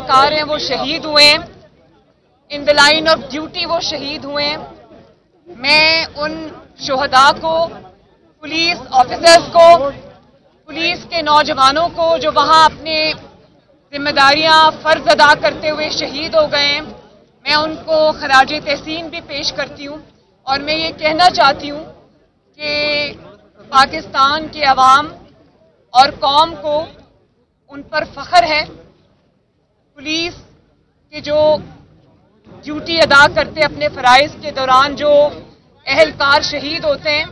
एहलकार हैं वो शहीद हुए हैं, in the line of duty वो शहीद हुए हैं। मैं उन शोहदा को, पुलिस ऑफिसर्स को, पुलिस के नौजवानों को जो वहां अपनी जिम्मेदारियां फर्ज अदा करते हुए शहीद हो गए हैं, मैं उनको खराजे तहसीन भी पेश करती हूं। और मैं ये कहना चाहती हूं कि पाकिस्तान के अवाम और कौम को उन पर फख्र है। पुलिस के जो ड्यूटी अदा करते अपने फराइज के दौरान जो एहलकार शहीद होते हैं,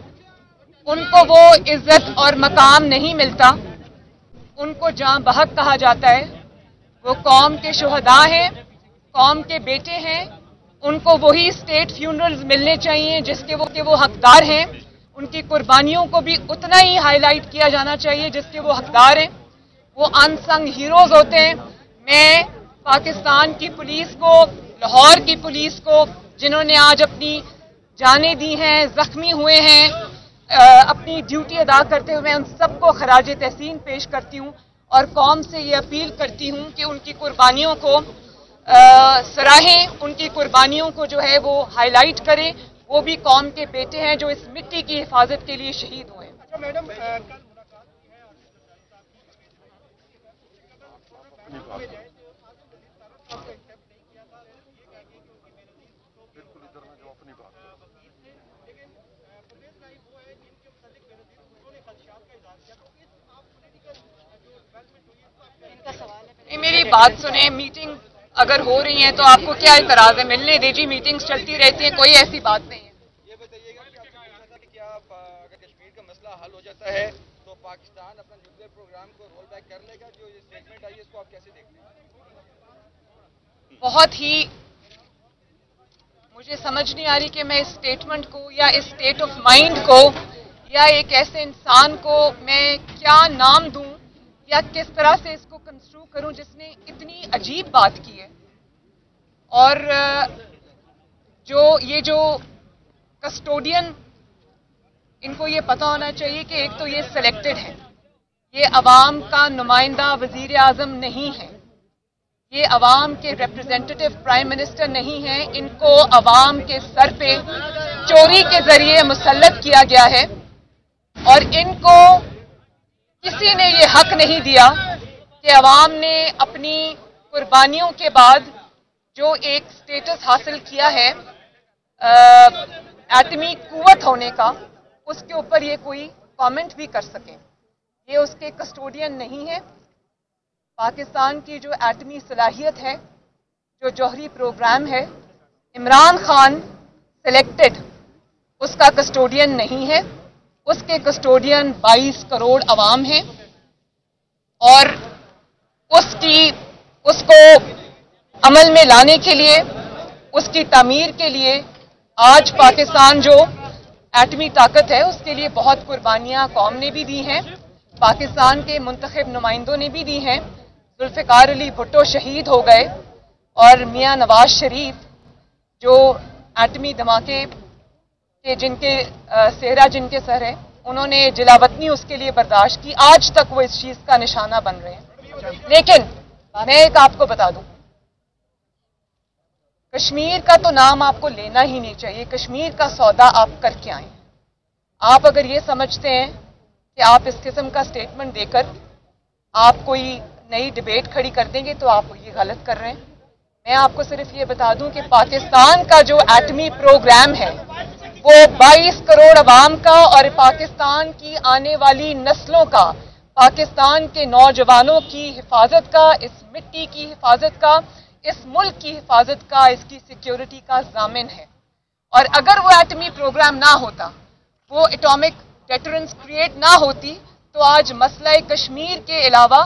उनको वो इज्जत और मकाम नहीं मिलता, उनको जां बहक कहा जाता है। वो कौम के शोहदा हैं, कौम के बेटे हैं, उनको वही स्टेट फ्यूनरल्स मिलने चाहिए जिसके वो हकदार हैं। उनकी कुर्बानियों को भी उतना ही हाईलाइट किया जाना चाहिए जिसके वो हकदार हैं। वो अनसंग हीरोज होते हैं। मैं पाकिस्तान की पुलिस को, लाहौर की पुलिस को, जिन्होंने आज अपनी जानें दी हैं, जख्मी हुए हैं, अपनी ड्यूटी अदा करते हुए, मैं उन सबको खराजे तहसीन पेश करती हूँ और कौम से ये अपील करती हूँ कि उनकी कुर्बानियों को सराहें, उनकी कुर्बानियों को जो है वो हाईलाइट करें। वो भी कौम के बेटे हैं जो इस मिट्टी की हिफाजत के लिए शहीद हुए। अच्छा मैडम, मेरी बात सुने, मीटिंग अगर हो रही है तो आपको क्या इतराज है? मिलने दीजिए, मीटिंग्स चलती रहती हैं, कोई ऐसी बात नहीं है। ये बताइएगा कि क्या अगर कश्मीर का मसला हल हो जाता है तो पाकिस्तान अपना न्यूक्लियर प्रोग्राम को रोल बैक कर लेगा? जो ये स्टेटमेंट आई है इसको आप कैसे देखते हैं? बहुत ही मुझे समझ नहीं आ रही कि मैं इस स्टेटमेंट को या इस स्टेट ऑफ माइंड को या एक ऐसे इंसान को मैं क्या नाम दूं या किस तरह से इसको कंस्ट्रू करूं जिसने इतनी अजीब बात की है। और जो कस्टोडियन, इनको ये पता होना चाहिए कि एक तो ये सिलेक्टेड है, ये अवाम का नुमाइंदा वजीर आजम नहीं है, ये अवाम के रिप्रेजेंटेटिव प्राइम मिनिस्टर नहीं है। इनको अवाम के सर पे चोरी के जरिए मुसल्लत किया गया है और इनको किसी ने ये हक नहीं दिया कि अवाम ने अपनी कुर्बानियों के बाद जो एक स्टेटस हासिल किया है एटमी कुव्वत होने का, उसके ऊपर ये कोई कमेंट भी कर सके। ये उसके कस्टोडियन नहीं है। पाकिस्तान की जो एटमी सलाहियत है, जो जौहरी प्रोग्राम है, इमरान खान सिलेक्टेड उसका कस्टोडियन नहीं है। उसके कस्टोडियन 22 करोड़ अवाम हैं और उसको अमल में लाने के लिए, उसकी तामीर के लिए आज पाकिस्तान जो एटमी ताकत है उसके लिए बहुत कुर्बानियां कौम ने भी दी हैं, पाकिस्तान के मुंतखब नुमाइंदों ने भी दी हैं। जुल्फ़िकार अली भुट्टो शहीद हो गए और मियां नवाज शरीफ जो एटमी धमाके के सेहरा जिनके सर है, उन्होंने जिलावतनी उसके लिए बर्दाश्त की। आज तक वो इस चीज का निशाना बन रहे हैं। लेकिन मैं एक आपको बता दूं, कश्मीर का तो नाम आपको लेना ही नहीं चाहिए। कश्मीर का सौदा आप करके आए। आप अगर ये समझते हैं कि आप इस किस्म का स्टेटमेंट देकर आप कोई नई डिबेट खड़ी कर देंगे तो आप ये गलत कर रहे हैं। मैं आपको सिर्फ ये बता दूं कि पाकिस्तान का जो एटमी प्रोग्राम है वो 22 करोड़ अवाम का और पाकिस्तान की आने वाली नस्लों का, पाकिस्तान के नौजवानों की हिफाजत का, इस मिट्टी की हिफाजत का, इस मुल्क की हिफाजत का, इसकी सिक्योरिटी का ज़ामिन है। और अगर वो एटमी प्रोग्राम ना होता, वो एटॉमिक डेटरेंस क्रिएट ना होती, तो आज मसला कश्मीर के अलावा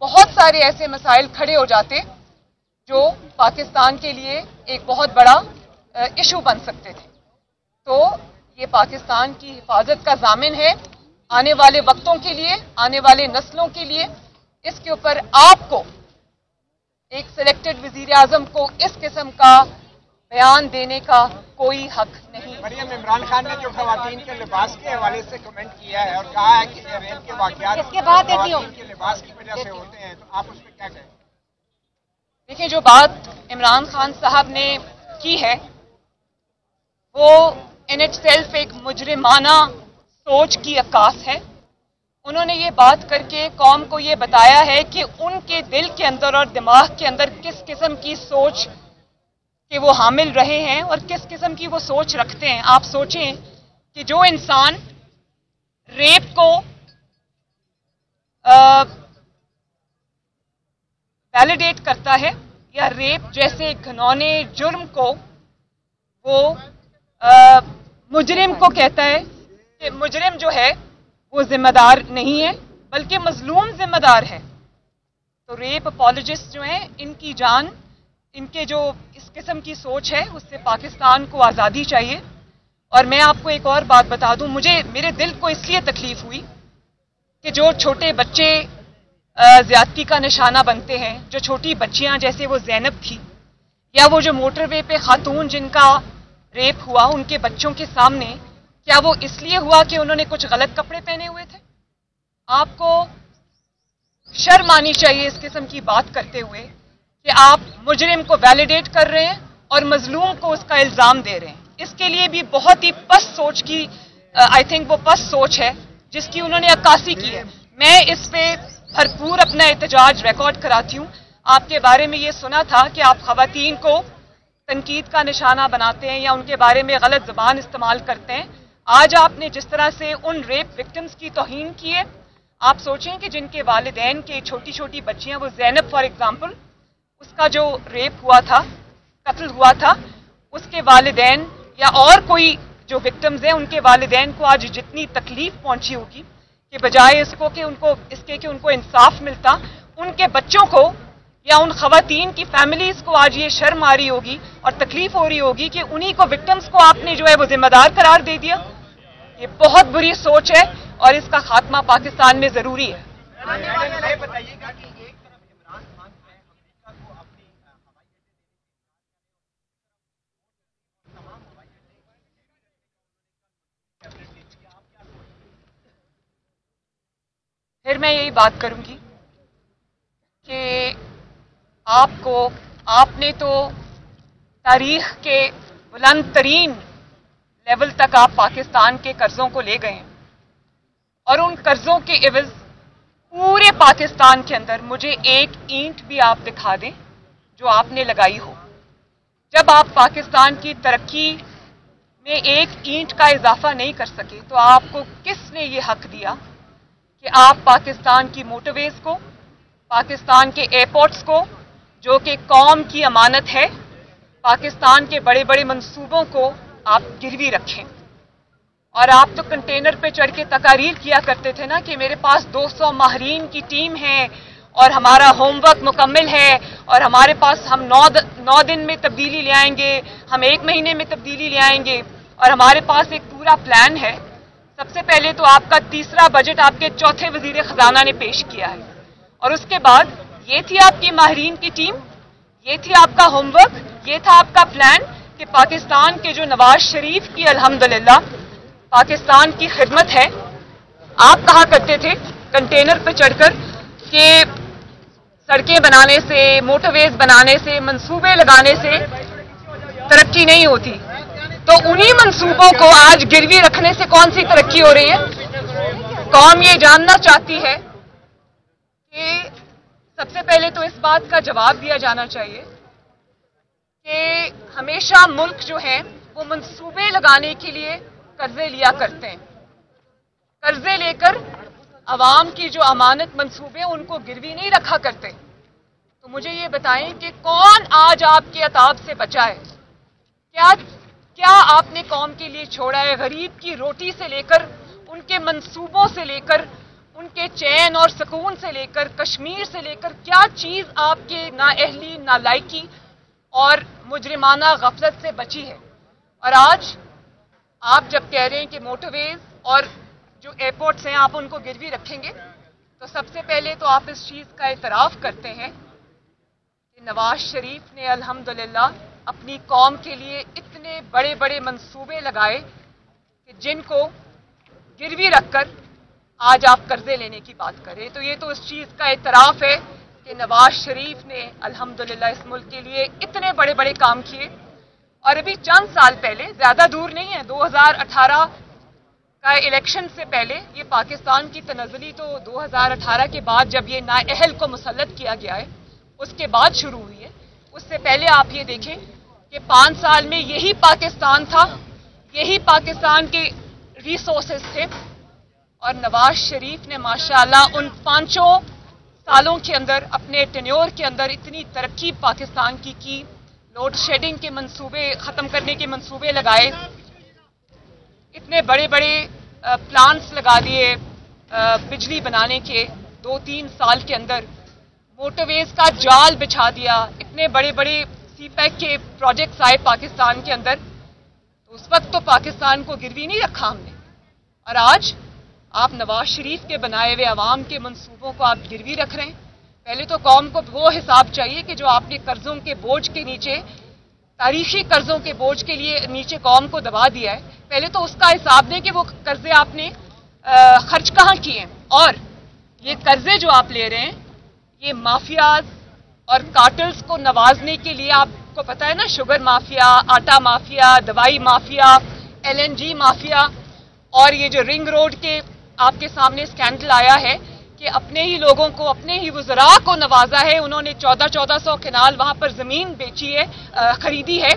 बहुत सारे ऐसे मसाइल खड़े हो जाते जो पाकिस्तान के लिए एक बहुत बड़ा इशू बन सकते थे। तो ये पाकिस्तान की हिफाजत का ज़ामिन है आने वाले वक्तों के लिए, आने वाले नस्लों के लिए। इसके ऊपर आपको, एक सिलेक्टेड वजीर आजम को, इस किस्म का बयान देने का कोई हक नहीं। मरियम, इमरान खान ने जो खवातीन के लिबास के हवाले से कमेंट किया है और कहा है कि रेल के वाक़यात इसके बाद खवातीन के लिबास की वजह से होते हैं, तो आप उस पर क्या कहें? देखिए, जो बात इमरान खान साहब ने की है वो इन इट सेल्फ एक मुजरिमाना सोच की अक्कास है। उन्होंने ये बात करके कौम को ये बताया है कि उनके दिल के अंदर और दिमाग के अंदर किस किस्म की सोच के वो हामिल रहे हैं और किस किस्म की वो सोच रखते हैं। आप सोचें कि जो इंसान रेप को वैलिडेट करता है या रेप जैसे घिनौने जुर्म को वो मुजरिम को कहता है कि मुजरिम जो है वो जिम्मेदार नहीं है बल्कि मजलूम जिम्मेदार है, तो रेप अपॉलोजिस्ट जो हैं इनकी जान, इनके जो इस किस्म की सोच है उससे पाकिस्तान को आज़ादी चाहिए। और मैं आपको एक और बात बता दूं, मेरे दिल को इसलिए तकलीफ हुई कि जो छोटे बच्चे ज्यादती का निशाना बनते हैं, जो छोटी बच्चियां जैसे वो ज़ैनब थी, या वो जो मोटरवे पे खातून जिनका रेप हुआ उनके बच्चों के सामने, क्या वो इसलिए हुआ कि उन्होंने कुछ गलत कपड़े पहने हुए थे? आपको शर्म आनी चाहिए इस किस्म की बात करते हुए कि आप मुजरिम को वैलिडेट कर रहे हैं और मजलूम को उसका इल्जाम दे रहे हैं। इसके लिए भी बहुत ही पस्त सोच की आई थिंक वो पस्त सोच है जिसकी उन्होंने अक्कासी की है। मैं इस पे भरपूर अपना एहतजाज रिकॉर्ड कराती हूँ। आपके बारे में ये सुना था कि आप खवातीन को तनकीद का निशाना बनाते हैं या उनके बारे में गलत ज़बान इस्तेमाल करते हैं। आज आपने जिस तरह से उन रेप विक्टिम्स की तौहीन की है, आप सोचें कि जिनके वालिदैन के छोटी छोटी बच्चियां, वो ज़ैनब फॉर एग्जांपल, उसका जो रेप हुआ था, कत्ल हुआ था, उसके वालिदैन या और कोई जो विक्टिम्स हैं उनके वालिदैन को आज जितनी तकलीफ पहुंची होगी कि बजाय इसको कि उनको इंसाफ मिलता, उनके बच्चों को या उन खवातीन की फैमिलीज को आज ये शर्म आ रही होगी और तकलीफ हो रही होगी कि उन्हीं को विक्टिम्स को आपने जो है वो जिम्मेदार करार दे दिया। ये बहुत बुरी सोच है और इसका खात्मा पाकिस्तान में जरूरी है। बताइएगा कि एक तरफ इमरान खान जो है अमेरिका को अपनी फिर मैं यही बात करूंगी कि आपने तो तारीख के बुलंद तरीन लेवल तक आप पाकिस्तान के कर्जों को ले गए हैं और उन कर्जों के एवज पूरे पाकिस्तान के अंदर मुझे एक ईंट भी आप दिखा दें जो आपने लगाई हो। जब आप पाकिस्तान की तरक्की में एक ईंट का इजाफा नहीं कर सके तो आपको किसने ये हक दिया कि आप पाकिस्तान की मोटरवेज को, पाकिस्तान के एयरपोर्ट्स को जो कि कौम की अमानत है, पाकिस्तान के बड़े बड़े मंसूबों को आप गिरवी रखें? और आप तो कंटेनर पे चढ़ के तकारीर किया करते थे ना कि मेरे पास 200 माहरीन की टीम है और हमारा होमवर्क मुकम्मल है और हमारे पास हम 9 दिन में तब्दीली ले आएंगे, हम 1 महीने में तब्दीली ले आएंगे और हमारे पास एक पूरा प्लान है। सबसे पहले तो आपका तीसरा बजट आपके चौथे वजीर खजाना ने पेश किया है और उसके बाद ये थी आपकी माहरीन की टीम, ये थी आपका होमवर्क, ये था आपका प्लान कि पाकिस्तान के जो नवाज शरीफ की अल्हम्दुलिल्लाह पाकिस्तान की खिदमत है। आप कहा करते थे कंटेनर पर चढ़कर कि सड़कें बनाने से, मोटरवेज बनाने से, मंसूबे लगाने से तरक्की नहीं होती, तो उन्हीं मंसूबों को आज गिरवी रखने से कौन सी तरक्की हो रही है? कौम ये जानना चाहती है कि सबसे पहले तो इस बात का जवाब दिया जाना चाहिए कि हमेशा मुल्क जो है वो मंसूबे लगाने के लिए कर्जे लिया करते हैं। कर्जे लेकर अवाम की जो अमानत मंसूबे उनको गिरवी नहीं रखा करते। तो मुझे ये बताएं कि कौन आज आपके अताब से बचा है? क्या आपने कौम के लिए छोड़ा है? गरीब की रोटी से लेकर, उनके मंसूबों से लेकर, उनके चैन और सुकून से लेकर, कश्मीर से लेकर, क्या चीज आपके नाअहली, नालायकी और मुजरिमाना गफलत से बची है? और आज आप जब कह रहे हैं कि मोटरवेज और जो एयरपोर्ट्स हैं आप उनको गिरवी रखेंगे, तो सबसे पहले तो आप इस चीज का एतराफ करते हैं कि नवाज शरीफ ने अल्हम्दुलिल्लाह अपनी कौम के लिए इतने बड़े बड़े मंसूबे लगाए कि जिनको गिरवी रखकर आज आप कर्जे लेने की बात करें। तो ये तो इस चीज का एतराफ है कि नवाज शरीफ ने अल्हम्दुलिल्लाह इस मुल्क के लिए इतने बड़े बड़े काम किए, और अभी चंद साल पहले, ज़्यादा दूर नहीं है, 2018 का इलेक्शन से पहले, ये पाकिस्तान की तनज़्ज़ुली तो 2018 के बाद जब ये नाअहल को मुसल्लत किया गया है उसके बाद शुरू हुई है। उससे पहले आप ये देखें कि 5 साल में यही पाकिस्तान था, यही पाकिस्तान के रिसोर्सेज थे, और नवाज शरीफ ने माशाअल्लाह उन 5 सालों के अंदर, अपने टेन्योर के अंदर इतनी तरक्की पाकिस्तान की लोड शेडिंग के मंसूबे ख़त्म करने के मंसूबे लगाए, इतने बड़े बड़े प्लांट्स लगा दिए बिजली बनाने के 2-3 साल के अंदर, मोटरवेज का जाल बिछा दिया, इतने बड़े बड़े सीपैक के प्रोजेक्ट्स आए पाकिस्तान के अंदर। तो उस वक्त तो पाकिस्तान को गिरवी नहीं रखा हमने, और आज आप नवाज शरीफ के बनाए हुए अवाम के मंसूबों को आप गिरवी रख रहे हैं। पहले तो कौम को वो हिसाब चाहिए कि जो आपने कर्जों के बोझ के नीचे, तारीखी कर्जों के बोझ के लिए नीचे कौम को दबा दिया है, पहले तो उसका हिसाब दें कि वो कर्जे आपने खर्च कहाँ किए हैं। और ये कर्जे जो आप ले रहे हैं, ये माफियाज और कार्टल्स को नवाजने के लिए, आपको पता है ना, शुगर माफिया, आटा माफिया, दवाई माफिया, LNG माफिया, और ये जो रिंग रोड के आपके सामने स्कैंडल आया है कि अपने ही लोगों को, अपने ही वज़रा को नवाजा है। उन्होंने 1400 केनाल वहां पर जमीन बेची है, खरीदी है,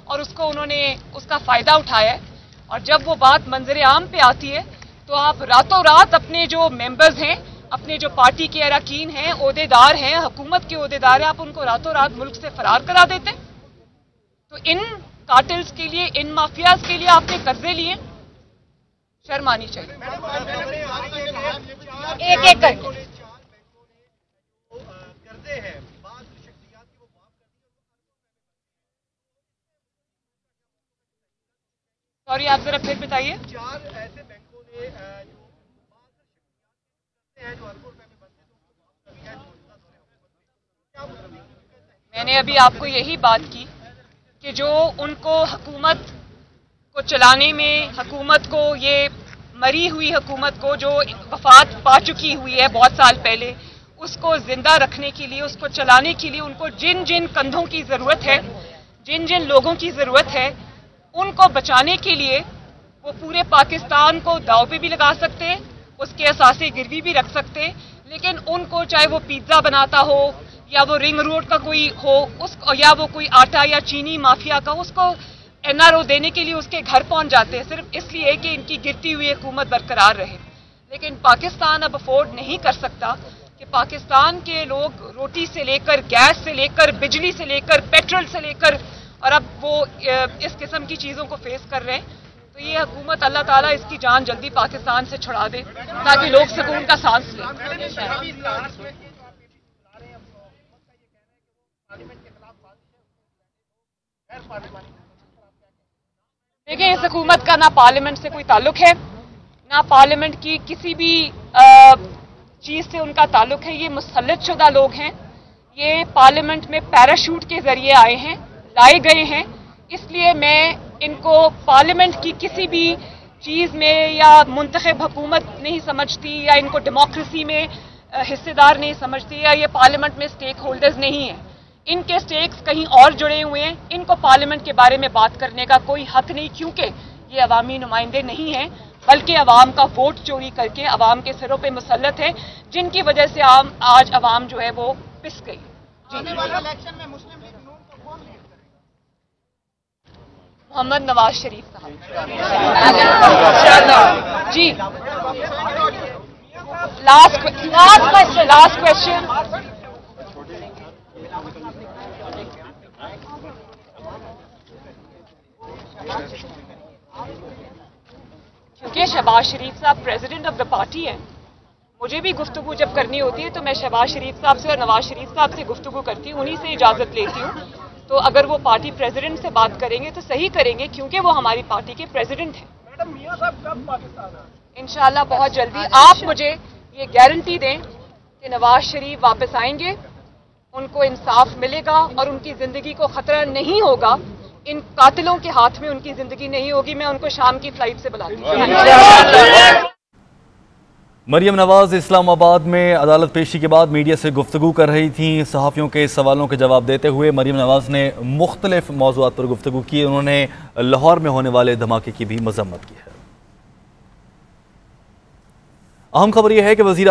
और उसको उन्होंने उसका फायदा उठाया है। और जब वो बात मंजर आम पे आती है तो आप रातों रात अपने जो मेंबर्स हैं, अपने जो पार्टी के अरकान हैं, ओहदेदार हैं, हुकूमत के ओहदेदार हैं, आप उनको रातों रात मुल्क से फरार करा देते हैं। तो इन कार्टेल्स के लिए, इन माफियाज के लिए आपने कर्जे लिए, शर्म आनी चाहिए। एक एक करके सॉरी, आप जरा फिर बताइए। 4 ऐसे बैंकों ने जो अरबों रुपए में बनते हैं, मैंने अभी आपको यही बात की कि जो उनको हुकूमत को चलाने में, हुकूमत को, ये मरी हुई हुकूमत को जो वफात पा चुकी हुई है बहुत साल पहले, उसको जिंदा रखने के लिए, उसको चलाने के लिए उनको जिन जिन कंधों की ज़रूरत है, जिन जिन लोगों की ज़रूरत है, उनको बचाने के लिए वो पूरे पाकिस्तान को दाव पे भी लगा सकते हैं, उसके असासे गिरवी भी रख सकते हैं। लेकिन उनको, चाहे वो पिज्ज़ा बनाता हो या वो रिंग रोड का कोई हो, या वो कोई आटा या चीनी माफिया का, उसको NRO देने के लिए उसके घर पहुंच जाते हैं, सिर्फ इसलिए कि इनकी गिरती हुई हुकूमत बरकरार रहे। लेकिन पाकिस्तान अब अफोर्ड नहीं कर सकता कि पाकिस्तान के लोग रोटी से लेकर, गैस से लेकर, बिजली से लेकर, पेट्रोल से लेकर, और अब वो इस किस्म की चीज़ों को फेस कर रहे हैं। तो ये हुकूमत, अल्लाह ताला इसकी जान जल्दी पाकिस्तान से छुड़ा दे ताकि लोग सुकून का सांस लें। देखिए, इस हुकूमत का ना पार्लियामेंट से कोई ताल्लुक है, ना पार्लियामेंट की किसी भी चीज़ से उनका ताल्लुक है। ये मुसल्लत शुदा लोग हैं, ये पार्लियामेंट में पैराशूट के जरिए आए हैं, लाए गए हैं। इसलिए मैं इनको पार्लियामेंट की किसी भी चीज़ में या मुंतखब हुकूमत नहीं समझती, या इनको डेमोक्रेसी में हिस्सेदार नहीं समझती, या ये पार्लियामेंट में स्टेक होल्डर्स नहीं हैं। इनके स्टेक्स कहीं और जुड़े हुए हैं। इनको पार्लियामेंट के बारे में बात करने का कोई हक नहीं, क्योंकि ये अवामी नुमाइंदे नहीं हैं, बल्कि अवाम का वोट चोरी करके अवाम के सिरों पे मुसल्लत है, जिनकी वजह से आज अवाम जो है वो पिस गई। आने वाले इलेक्शन में मुस्लिम लीग नून को कौन लीड करेगा? मोहम्मद नवाज शरीफ साहब इंशाअल्लाह जी। Last question. क्योंकि शहबाज शरीफ साहब प्रेसिडेंट ऑफ द पार्टी हैं, मुझे भी गुफ्तगू जब करनी होती है तो मैं शहबाज शरीफ साहब से और नवाज शरीफ साहब से गुफ्तगू करती हूँ, उन्हीं से इजाज़त लेती हूँ। तो अगर वो पार्टी प्रेसिडेंट से बात करेंगे तो सही करेंगे, क्योंकि वो हमारी पार्टी के प्रेसिडेंट हैं। मैडम, मियां साहब कब पाकिस्तान आए? इंशाल्लाह बहुत जल्दी। आप मुझे ये गारंटी दें कि नवाज शरीफ वापस आएंगे, उनको इंसाफ मिलेगा और उनकी जिंदगी को खतरा नहीं होगा, इन कातिलों के हाथ में उनकी जिंदगी नहीं होगी। मैं उनको शाम की फ्लाइट से बुलाती हूँ। मरियम नवाज इस्लामाबाद में अदालत पेशी के बाद मीडिया से गुफ्तगू कर रही थीं। सहाफ़ियों के सवालों के जवाब देते हुए मरियम नवाज ने मुख्तलिफ मौज़ूआत पर गुफ्तगू की। उन्होंने लाहौर में होने वाले धमाके की भी मजम्मत की है। अहम खबर यह है कि वज़ीर